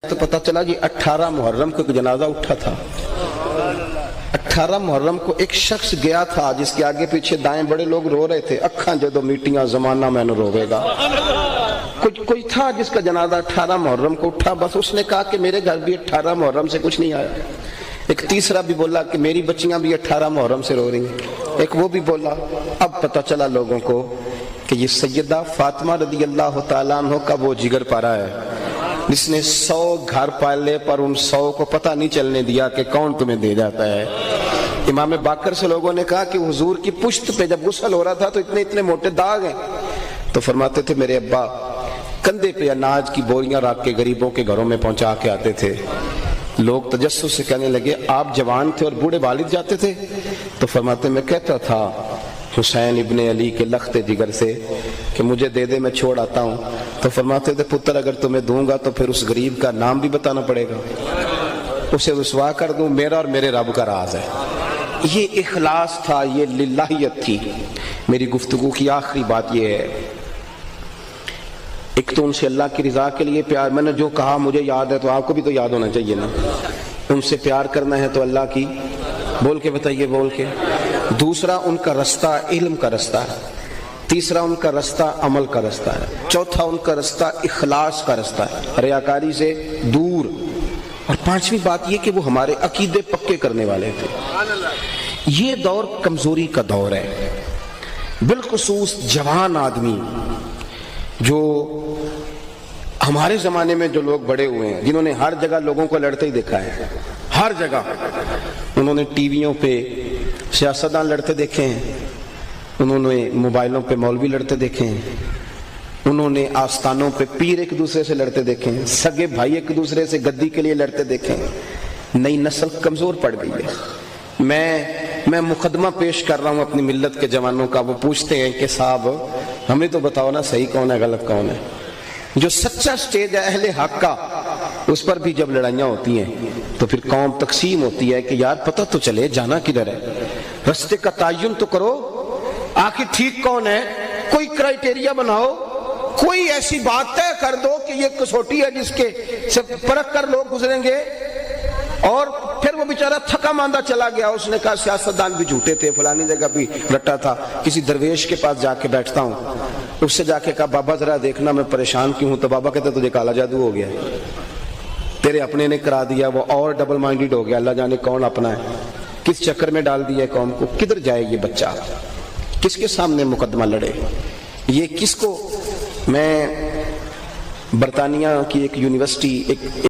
تو پتہ چلا جی 18 محرم کو ایک جنازہ اٹھا تھا۔ 18 محرم کو ایک شخص گیا تھا جس کے آگے پیچھے دائیں بڑے لوگ رو رہے تھے، اکھاں جدو میٹیاں زمانہ میں نے روے گا۔ کوئی تھا جس کا جنازہ 18 محرم کو اٹھا، بس اس نے کہا کہ میرے گھر بھی 18 محرم سے کچھ نہیں آیا۔ ایک تیسرا بھی بولا کہ میری بچیاں بھی 18 محرم سے رو رہی ہیں۔ ایک وہ بھی بولا۔ اب پتہ چلا لوگوں کو کہ یہ سیدہ فاطمہ رضی اللہ تعالیٰ عنہ کا وہ جگر پارا ہے جس نے 100 گھر پالے پر ان 100 کو پتہ نہیں چلنے دیا کہ کون تمہیں دے جاتا ہے۔ امام باقر سے لوگوں نے کہا کہ حضور کی پشت پہ جب غسل ہو رہا تھا تو اتنے موٹے داغ ہیں، تو فرماتے تھے میرے ابا کندھے پہ اناج کی بوریاں رکھ کے غریبوں کے گھروں میں پہنچا کے آتے تھے۔ لوگ تجسس سے کہنے لگے آپ جوان تھے اور بوڑھے والد جاتے تھے؟ تو فرماتے میں کہتا تھا حسین ابن علی کے لخت جگر سے کہ مجھے دے دے میں چھوڑ آتا ہوں۔ تو فرماتے تھے پتر اگر تمہیں دوں گا تو پھر اس غریب کا نام بھی بتانا پڑے گا، اسے رسوا کر دوں، میرا اور میرے رب کا راز ہے۔ یہ اخلاص تھا، یہ للہیت تھی۔ میری گفتگو کی آخری بات یہ ہے، ایک تو ان سے اللہ کی رضا کے لیے پیار، میں نے جو کہا مجھے یاد ہے تو آپ کو بھی تو یاد ہونا چاہیے نا۔ ان سے پیار کرنا ہے تو اللہ کی، بول کے بتائیے، بول کے۔ دوسرا ان کا رستہ علم کا رستہ ہے، تیسرا ان کا رستہ عمل کا رستہ ہے، چوتھا ان کا رستہ اخلاص کا رستہ ہے، ریاکاری سے دور، اور پانچویں بات یہ کہ وہ ہمارے عقیدے پکے کرنے والے تھے۔ یہ دور کمزوری کا دور ہے، بالخصوص جوان آدمی جو ہمارے زمانے میں جو لوگ بڑے ہوئے ہیں، جنہوں نے ہر جگہ لوگوں کو لڑتے ہی دیکھا ہے، ہر جگہ انہوں نے ٹی ویوں پہ سیاستدان لڑتے دیکھے ہیں، انہوں نے موبائلوں پہ مولوی لڑتے دیکھے ہیں، انہوں نے آستانوں پہ پیر ایک دوسرے سے لڑتے دیکھے ہیں، سگے بھائی ایک دوسرے سے گدی کے لیے لڑتے دیکھے ہیں۔ نئی نسل کمزور پڑ گئی ہے۔ میں مقدمہ پیش کر رہا ہوں اپنی ملت کے جوانوں کا، وہ پوچھتے ہیں کہ صاحب ہمیں تو بتاؤ نا صحیح کون ہے غلط کون ہے۔ جو سچا سٹیج ہے اہل حق کا، اس پر بھی جب لڑائیاں ہوتی ہیں تو پھر قوم تقسیم ہوتی ہے کہ یار پتہ تو چلے جانا کدھر ہے، رستے کا تعین تو کرو، آخر ٹھیک کون ہے، کوئی کرائیٹیریا بناؤ، کوئی ایسی بات طے کر دو کہ یہ کسوٹی ہے جس کے سے پرکھ کر لوگ گزریں گے۔ اور پھر وہ بیچارہ تھکا ماندہ چلا گیا، اس نے کہا سیاستدان بھی جھوٹے تھے، فلانی جگہ بھی رٹا تھا، کسی درویش کے پاس جا کے بیٹھتا ہوں، اس سے جا کے کہا بابا ذرا دیکھنا میں پریشان کیوں ہوں، تو بابا کہتے تجھے کالا جادو ہو گیا، تیرے اپنے نے کرا دیا، وہ اور ڈبل مائنڈڈ ہو گیا، اللہ جانے کون اپنا ہے، کس چکر میں ڈال دیا قوم کو، کدھر جائے یہ بچہ، کس کے سامنے مقدمہ لڑے، یہ کس کو۔ میں برطانیہ کی ایک یونیورسٹی ایک